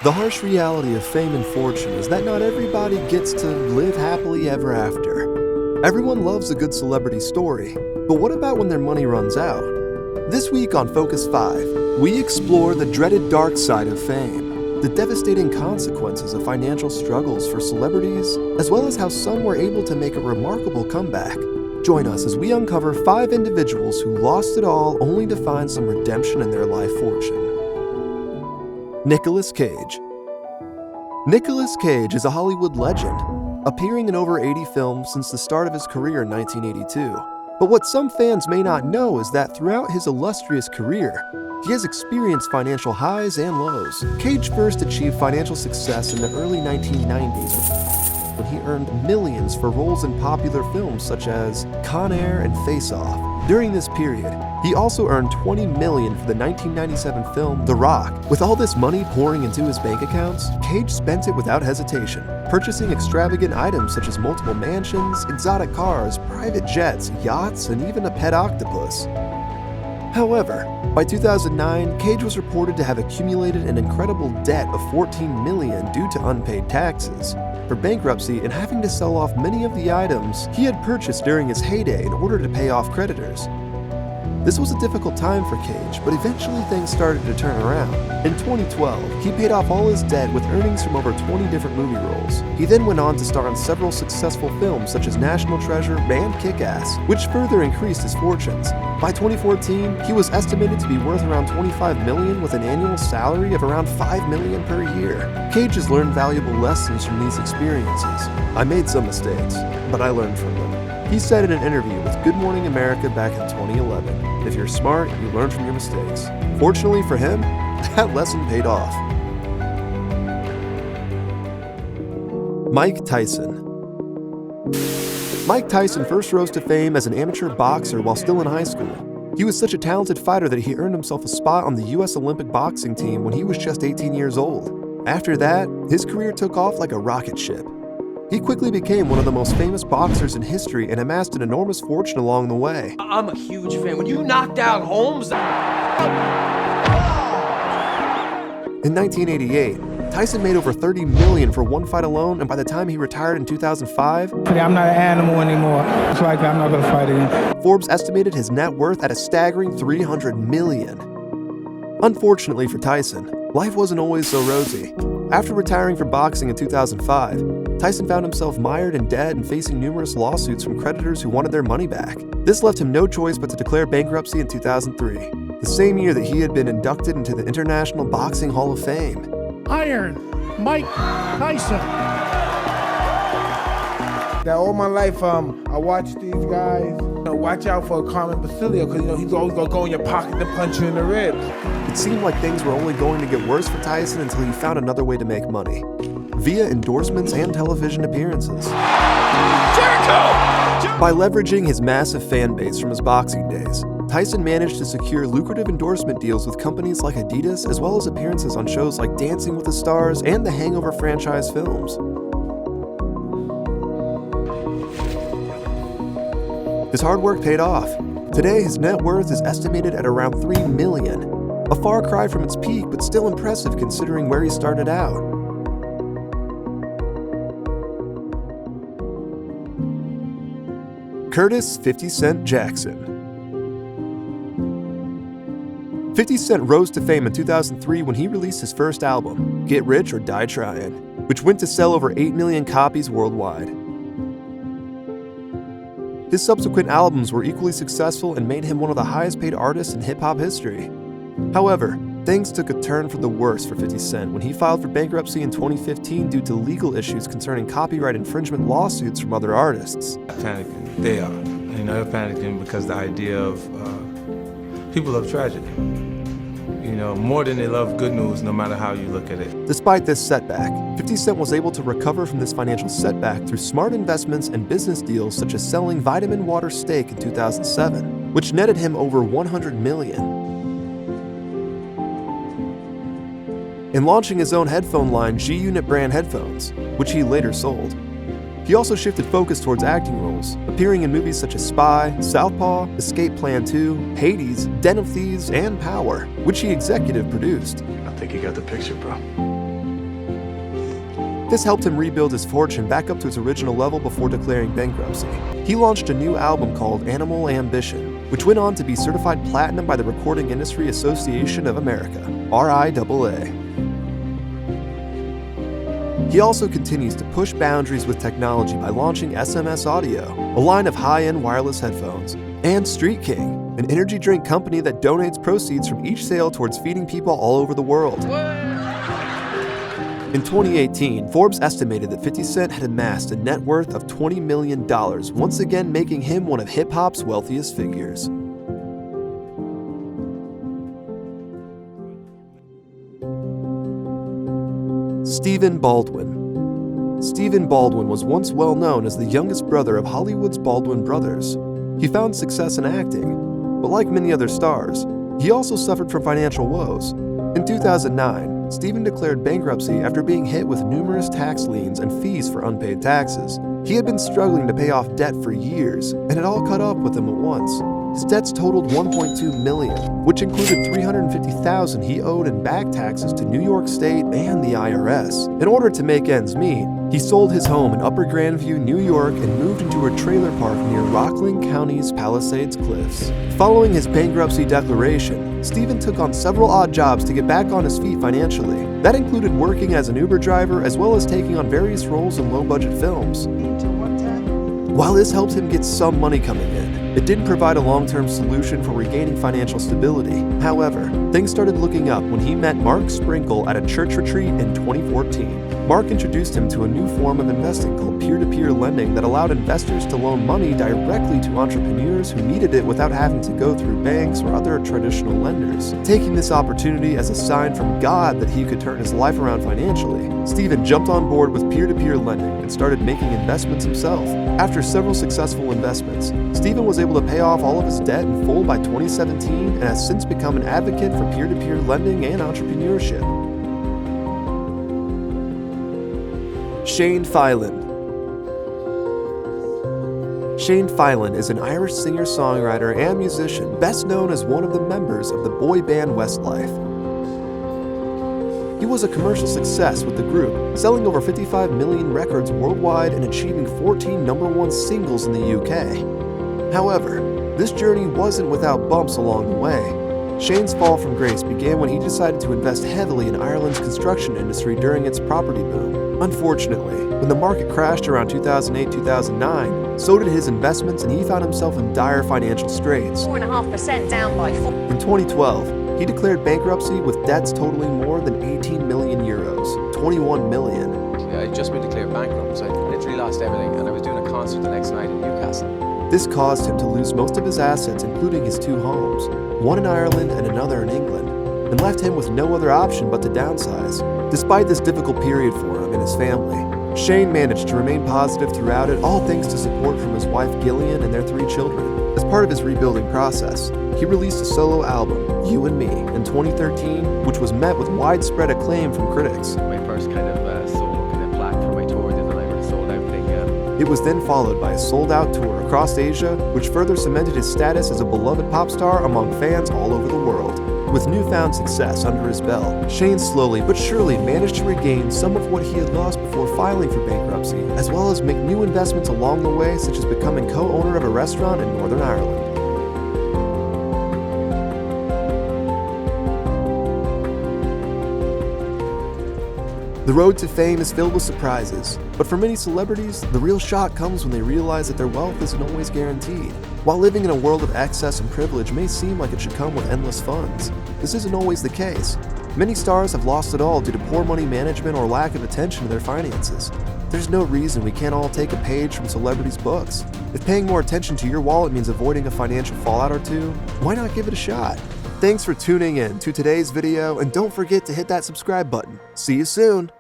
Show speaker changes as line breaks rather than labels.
The harsh reality of fame and fortune is that not everybody gets to live happily ever after. Everyone loves a good celebrity story, but what about when their money runs out? This week on Focus 5, we explore the dreaded dark side of fame, the devastating consequences of financial struggles for celebrities, as well as how some were able to make a remarkable comeback. Join us as we uncover 5 individuals who lost it all only to find some redemption in their life fortune. Nicolas Cage. Nicolas Cage is a Hollywood legend, appearing in over 80 films since the start of his career in 1982. But what some fans may not know is that throughout his illustrious career, he has experienced financial highs and lows. Cage first achieved financial success in the early 1990s when he earned millions for roles in popular films such as Con Air and Face Off. During this period, he also earned $20 million for the 1997 film The Rock. With all this money pouring into his bank accounts, Cage spent it without hesitation, purchasing extravagant items such as multiple mansions, exotic cars, private jets, yachts, and even a pet octopus. However, by 2009, Cage was reported to have accumulated an incredible debt of $14 million due to unpaid taxes, for bankruptcy and having to sell off many of the items he had purchased during his heyday in order to pay off creditors. This was a difficult time for Cage, but eventually things started to turn around. In 2012, he paid off all his debt with earnings from over 20 different movie roles. He then went on to star in several successful films such as National Treasure and Kick-Ass, which further increased his fortunes. By 2014, he was estimated to be worth around $25 million with an annual salary of around $5 million per year. Cage has learned valuable lessons from these experiences. "I made some mistakes, but I learned from them," he said in an interview with Good Morning America back in 2011. "If you're smart, you learn from your mistakes." Fortunately for him, that lesson paid off. Mike Tyson. Mike Tyson first rose to fame as an amateur boxer while still in high school. He was such a talented fighter that he earned himself a spot on the U.S. Olympic boxing team when he was just 18 years old. After that, his career took off like a rocket ship. He quickly became one of the most famous boxers in history and amassed an enormous fortune along the way.
I'm a huge fan. When you knocked out Holmes...
In 1988, Tyson made over $30 million for one fight alone, and by the time he retired in 2005...
I'm not an animal anymore. It's like I'm not going to fight again.
Forbes estimated his net worth at a staggering $300 million. Unfortunately for Tyson, life wasn't always so rosy. After retiring from boxing in 2005, Tyson found himself mired in debt and facing numerous lawsuits from creditors who wanted their money back. This left him no choice but to declare bankruptcy in 2003, the same year that he had been inducted into the International Boxing Hall of Fame.
Iron Mike Tyson.
That all my life, I watched these guys. Watch out for Carmen Basilio, because he's always gonna go in your pocket to punch you in the ribs.
It seemed like things were only going to get worse for Tyson until he found another way to make money, via endorsements and television appearances. Jericho! By leveraging his massive fan base from his boxing days, Tyson managed to secure lucrative endorsement deals with companies like Adidas, as well as appearances on shows like Dancing with the Stars and the Hangover franchise films. His hard work paid off. Today, his net worth is estimated at around $3 million, a far cry from its peak, but still impressive considering where he started out. Curtis 50 Cent Jackson. 50 Cent rose to fame in 2003 when he released his first album, Get Rich or Die Tryin', which went to sell over 8 million copies worldwide. His subsequent albums were equally successful and made him one of the highest paid artists in hip-hop history. However, things took a turn for the worse for 50 Cent when he filed for bankruptcy in 2015 due to legal issues concerning copyright infringement lawsuits from other artists.
Panicking, they are. They're panicking because the idea of people love tragedy. More than they love good news, no matter how you look at it.
Despite this setback, 50 Cent was able to recover from this financial setback through smart investments and business deals such as selling Vitamin Water Steak in 2007, which netted him over $100 million. In launching his own headphone line, G-Unit brand headphones, which he later sold. He also shifted focus towards acting roles, appearing in movies such as Spy, Southpaw, Escape Plan 2, Hades, Den of Thieves, and Power, which he executive produced.
I think you got the picture, bro.
This helped him rebuild his fortune back up to its original level before declaring bankruptcy. He launched a new album called Animal Ambition, which went on to be certified platinum by the Recording Industry Association of America, RIAA. He also continues to push boundaries with technology by launching SMS Audio, a line of high-end wireless headphones, and Street King, an energy drink company that donates proceeds from each sale towards feeding people all over the world. In 2018, Forbes estimated that 50 Cent had amassed a net worth of $20 million, once again making him one of hip-hop's wealthiest figures. Stephen Baldwin. Stephen Baldwin was once well known as the youngest brother of Hollywood's Baldwin brothers. He found success in acting, but like many other stars, he also suffered from financial woes. In 2009, Stephen declared bankruptcy after being hit with numerous tax liens and fees for unpaid taxes. He had been struggling to pay off debt for years, and it all caught up with him at once. His debts totaled $1.2 million, which included $350,000 he owed in back taxes to New York State and the IRS. In order to make ends meet, he sold his home in Upper Grandview, New York, and moved into a trailer park near Rockland County's Palisades Cliffs. Following his bankruptcy declaration, Stephen took on several odd jobs to get back on his feet financially. That included working as an Uber driver as well as taking on various roles in low-budget films. While this helped him get some money coming in, it didn't provide a long-term solution for regaining financial stability. However, things started looking up when he met Mark Sprinkle at a church retreat in 2014. Mark introduced him to a new form of investing called peer-to-peer lending that allowed investors to loan money directly to entrepreneurs who needed it without having to go through banks or other traditional lenders. Taking this opportunity as a sign from God that he could turn his life around financially, Stephen jumped on board with peer-to-peer lending and started making investments himself. After several successful investments, Stephen was able to pay off all of his debt in full by 2017 and has since become an advocate for peer-to-peer lending and entrepreneurship. Shane Filan. Shane Filan is an Irish singer-songwriter and musician, best known as one of the members of the boy band Westlife. He was a commercial success with the group, selling over 55 million records worldwide and achieving 14 #1 singles in the UK. However, this journey wasn't without bumps along the way. Shane's fall from grace began when he decided to invest heavily in Ireland's construction industry during its property boom. Unfortunately, when the market crashed around 2008-2009, so did his investments and he found himself in dire financial straits.
4.5% down by 4.
In 2012, he declared bankruptcy with debts totaling more than 18 million euros, 21 million.
I'd just been declared bankrupt, so I literally lost everything, and I was doing a concert the next night in Newcastle.
This caused him to lose most of his assets, including his 2 homes, one in Ireland and another in England, and left him with no other option but to downsize. Despite this difficult period for him and his family, Shane managed to remain positive throughout it, all thanks to support from his wife Gillian and their 3 children. As part of his rebuilding process, he released a solo album, You and Me, in 2013, which was met with widespread acclaim from critics.
My first kind of solo kind of plaque for my tour did the Live Sold Out thing.
It was then followed by a sold-out tour across Asia, which further cemented his status as a beloved pop star among fans all over the world. With newfound success under his belt, Shane slowly but surely managed to regain some of what he had lost before filing for bankruptcy, as well as make new investments along the way, such as becoming co-owner of a restaurant in Northern Ireland. The road to fame is filled with surprises, but for many celebrities, the real shock comes when they realize that their wealth isn't always guaranteed. While living in a world of excess and privilege may seem like it should come with endless funds, this isn't always the case. Many stars have lost it all due to poor money management or lack of attention to their finances. There's no reason we can't all take a page from celebrities' books. If paying more attention to your wallet means avoiding a financial fallout or two, why not give it a shot? Thanks for tuning in to today's video, and don't forget to hit that subscribe button. See you soon!